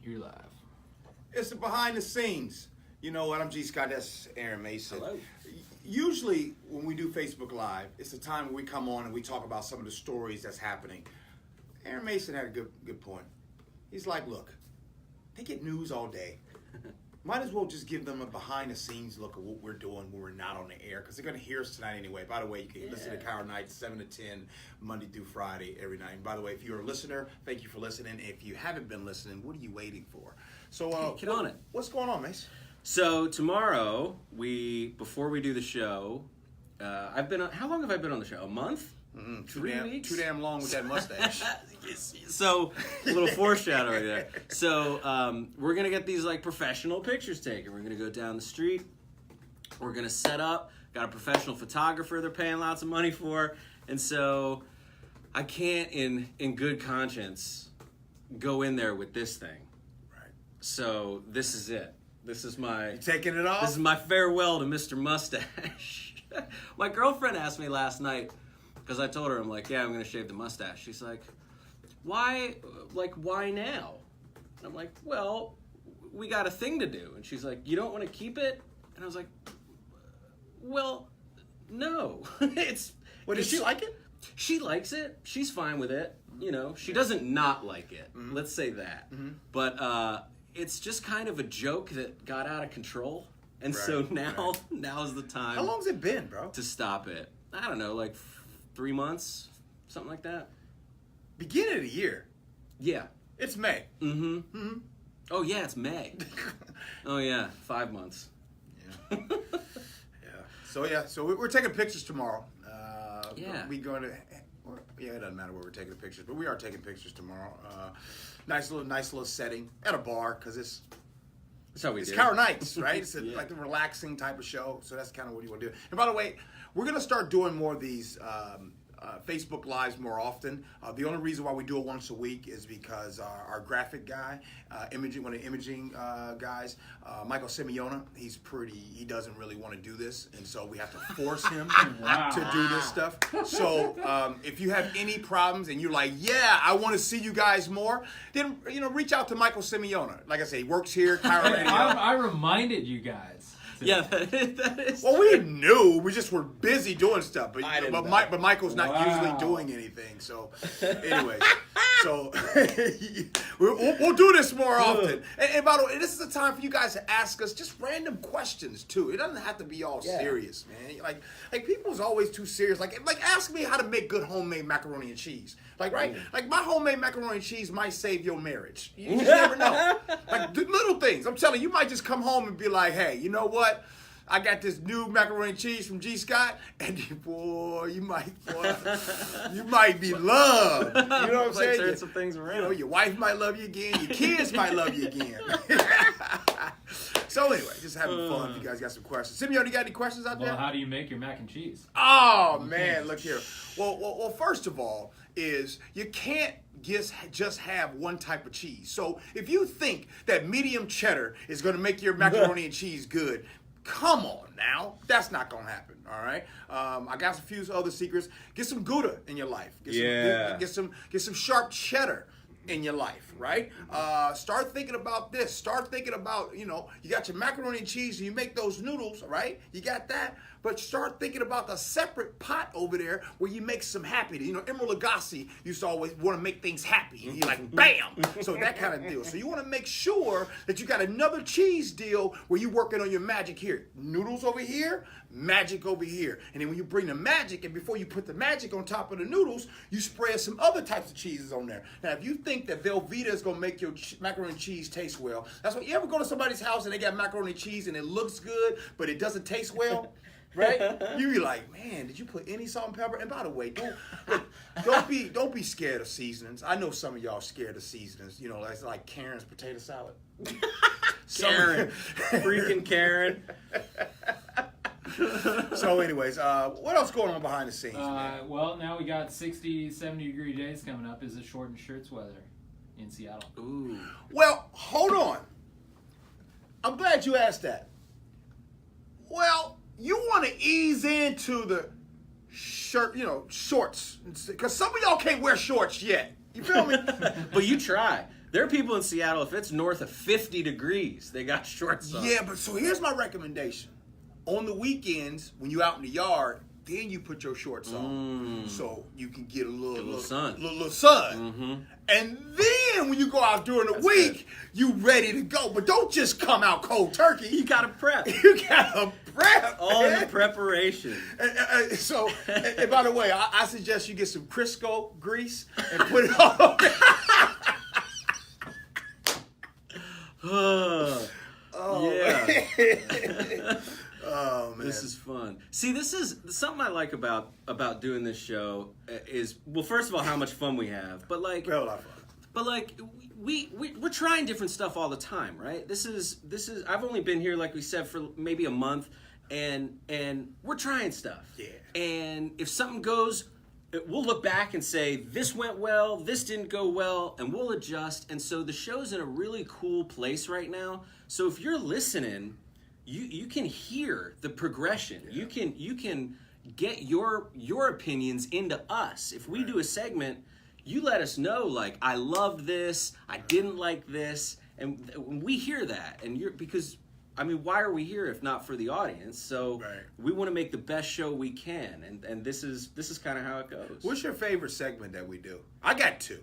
You're live. It's the behind the scenes. You know what? I'm G. Scott. That's Aaron Mason. Hello. Usually, when we do Facebook Live, it's the time when we come on and we talk about some of the stories that's happening. Aaron Mason had a good point. He's like, look, they get news all day. Might as well just give them a behind-the-scenes look at what we're doing when we're not on the air, because they're going to hear us tonight anyway. By the way, you can listen to KIRO Nights 7 to 10, Monday through Friday, every night. And by the way, if you're a listener, thank you for listening. If you haven't been listening, what are you waiting for? So, get on it. What's going on, Mace? So tomorrow, before we do the show, I've been on, how long have I been on the show? A month? 3 weeks? Too damn long with that mustache. So, a little foreshadowing there. So, we're going to get these, like, professional pictures taken. We're going to go down the street. We're going to set up. Got a professional photographer they're paying lots of money for. And so, I can't, in good conscience, go in there with this thing. Right. So, this is it. This is my... You taking it off? This is my farewell to Mr. Mustache. My girlfriend asked me last night, because I told her, I'm like, yeah, I'm going to shave the mustache. She's like, why now? And I'm like, well, we got a thing to do. And she's like, you don't want to keep it? And I was like, well, no. Does she like it? She likes it. She's fine with it. You know, she doesn't not like it. Mm-hmm. Let's say that. Mm-hmm. But it's just kind of a joke that got out of control. And so now's the time. How long's it been, bro? To stop it. I don't know, like 3 months, something like that. Beginning of the year. Yeah. It's May. Mm-hmm. Mm-hmm. Oh, yeah, it's May. Oh, yeah, 5 months. Yeah. So we're taking pictures tomorrow. Yeah. We going to... Yeah, it doesn't matter where we're taking the pictures, but we are taking pictures tomorrow. Nice little setting at a bar, because it's KIRO Nights, right? It's like a relaxing type of show, so that's kind of what you want to do. And by the way, we're going to start doing more of these Facebook Lives more often. The only reason why we do it once a week is because our graphic guy, one of the imaging guys, Michael Simeona, he doesn't really want to do this, and so we have to force him to do this stuff. So if you have any problems and you're like, yeah, I want to see you guys more, then reach out to Michael Simeona. Like I say, he works here, KIRO Radio. I reminded you guys. Yeah, that is. Well, we knew. We just were busy doing stuff. But Michael's not usually doing anything. So, anyway. We'll do this more often. And by the way, this is a time for you guys to ask us just random questions, too. It doesn't have to be all serious, man. Like people's always too serious. Like ask me how to make good homemade macaroni and cheese. Like my homemade macaroni and cheese might save your marriage. You just never know. Like little things. I'm telling you, you might just come home and be like, hey, you know what? I got this new macaroni and cheese from G. Scott, and you might be loved. You know what I'm saying? Turn some things around. Your wife might love you again. Your kids might love you again. So anyway, just having fun. If you guys got some questions, Simeon, you got any questions out there? Well, how do you make your mac and cheese? Oh man, look here. Well, first of all, is you can't just have one type of cheese. So if you think that medium cheddar is going to make your macaroni and cheese good, come on now. That's not going to happen, all right? I got a few other secrets. Get some Gouda in your life. Get some sharp cheddar in your life, right? Start thinking about this. Start thinking about, you got your macaroni and cheese and you make those noodles, right? You got that. But start thinking about the separate pot over there where you make some happiness. Emeril Lagasse used to always want to make things happy. And you're like, bam! So that kind of deal. So you want to make sure that you got another cheese deal where you're working on your magic here. Noodles over here, magic over here. And then when you bring the magic, and before you put the magic on top of the noodles, you spread some other types of cheeses on there. Now, if you think that Velveeta is going to make your macaroni and cheese taste well, that's what you ever go to somebody's house and they got macaroni and cheese and it looks good, but it doesn't taste well? Right? You be like, man, did you put any salt and pepper? And by the way, don't be scared of seasonings. I know some of y'all scared of seasonings. That's like Karen's potato salad. Karen. Freaking Karen. So anyways, what else going on behind the scenes? Well, now we got 60, 70-degree days coming up. Is it shortened shirts weather in Seattle? Ooh. Well, hold on. I'm glad you asked that. Well, you want to ease into the shirt, shorts. Because some of y'all can't wear shorts yet. You feel me? But you try. There are people in Seattle, if it's north of 50 degrees, they got shorts on. Yeah, but so here's my recommendation. On the weekends, when you're out in the yard, then you put your shorts on, so you can get a little sun. Little sun. And then when you go out during the week, you ready to go. But don't just come out cold turkey. You gotta prep. You gotta prep. All in man. the preparation. And by the way, I suggest you get some Crisco grease and put it on. Yeah. Oh man, This is fun. See, this is something I like about doing this show is, well, first of all, how much fun we have, but like, we have a lot of fun. but like we're trying different stuff all the time, right? This is I've only been here, like we said, for maybe a month, and we're trying stuff. Yeah. And if something goes, we'll look back and say, this went well, this didn't go well, and we'll adjust. And so the show's in a really cool place right now. So if you're listening, you can hear the progression. Yeah. You can get your opinions into us. If we do a segment, you let us know, like, I loved this, I didn't like this, and we hear that. And because I mean, why are we here if not for the audience? So we want to make the best show we can, and this is kind of how it goes. What's your favorite segment that we do? I got two.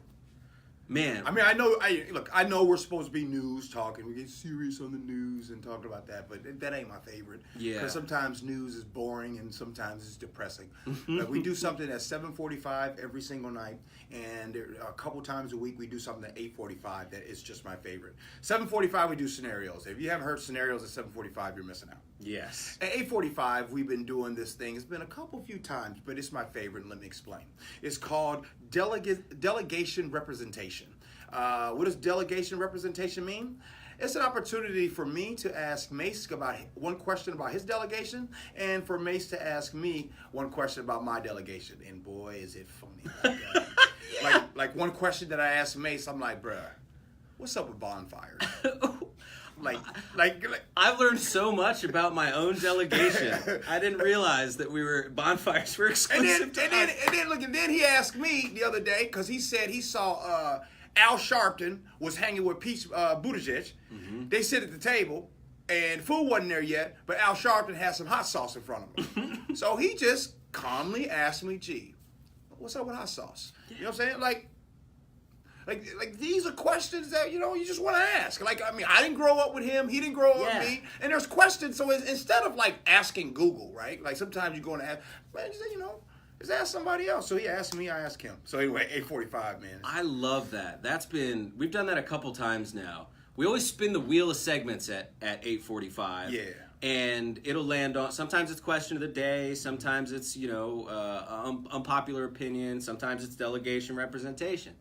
Man, I mean, I know we're supposed to be news talking. We get serious on the news and talking about that, but that ain't my favorite. Yeah. Because sometimes news is boring and sometimes it's depressing. But we do something at 7:45 every single night, and a couple times a week we do something at 8:45 that is just my favorite. 7:45 we do scenarios. If you haven't heard scenarios at 7:45, you're missing out. Yes. At 8:45, we've been doing this thing. It's been a few times, but it's my favorite, and let me explain. It's called delegation representation. What does delegation representation mean? It's an opportunity for me to ask Mace about one question about his delegation, and for Mace to ask me one question about my delegation. And boy, is it funny. Like, Yeah. like one question that I asked Mace, I'm like, bruh, what's up with bonfires? Like I've learned so much about my own delegation. I didn't realize that bonfires were exclusive. And then he asked me the other day, because he said he saw Al Sharpton was hanging with Pete Buttigieg. Mm-hmm. They sit at the table, and food wasn't there yet, but Al Sharpton had some hot sauce in front of him. So he just calmly asked me, gee, what's up with hot sauce? Yeah. You know what I'm saying? Like these are questions that, you just want to ask. Like, I mean, I didn't grow up with him. He didn't grow up with me. And there's questions. So instead of, like, asking Google, right? Like, sometimes you go and ask, man, just ask somebody else. So he asked me, I asked him. So anyway, 8:45, man. I love that. We've done that a couple times now. We always spin the wheel of segments at 8:45. Yeah. And it'll land on, sometimes it's question of the day, sometimes it's, unpopular opinion, sometimes it's delegation representation.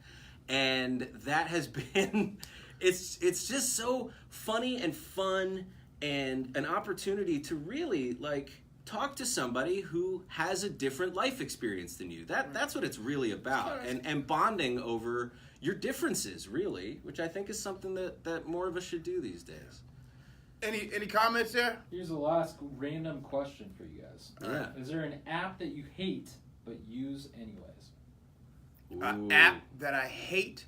And that has been, it's just so funny and fun, and an opportunity to really, like, talk to somebody who has a different life experience than you. That's what it's really about. And bonding over your differences, really, which I think is something that more of us should do these days. Any comments there? Here's the last random question for you guys. Yeah. Is there an app that you hate but use anyways? An app that I hate,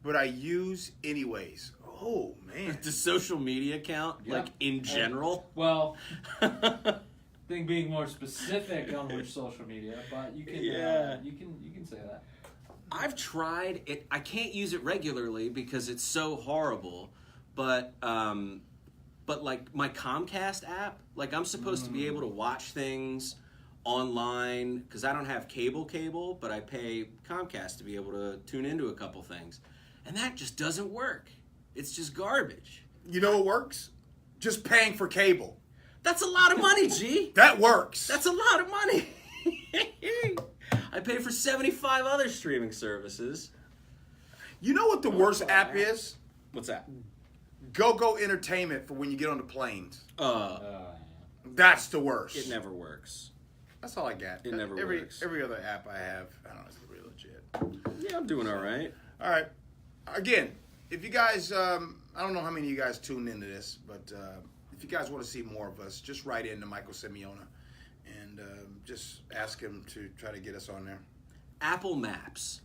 but I use anyways. Oh, man. The social media count, Yeah. like, in general? Well, think being more specific on which social media, but you can you can say that. I've tried it. I can't use it regularly because it's so horrible, but like my Comcast app, like, I'm supposed to be able to watch things online because I don't have cable, but I pay Comcast to be able to tune into a couple things, and that just doesn't work. It's just garbage. You know what works? Just paying for cable. That's a lot of money, G. That works. That's a lot of money. I pay for 75 other streaming services. You know what the worst app is? What's that? Go Entertainment for when you get on the planes. That's the worst. It never works. That's all I got. It never works. Every other app I have, I don't know, it's really legit. Yeah, I'm doing all right. All right. Again, if you guys, I don't know how many of you guys tuned into this, but if you guys want to see more of us, just write in to Michael Simeona and just ask him to try to get us on there. Apple Maps.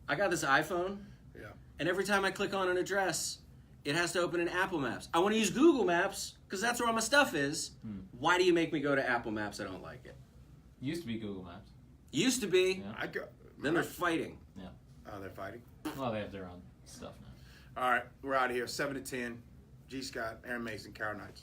I got this iPhone. Yeah. and every time I click on an address, it has to open in Apple Maps. I want to use Google Maps because that's where all my stuff is. Why do you make me go to Apple Maps? I don't like it. Used to be Google Maps. Used to be. Yeah. Then they're fighting. Yeah. Oh, they're fighting? Well, they have their own stuff now. All right, we're out of here. 7 to 10. G. Scott, Aaron Mason, KIRO Nights.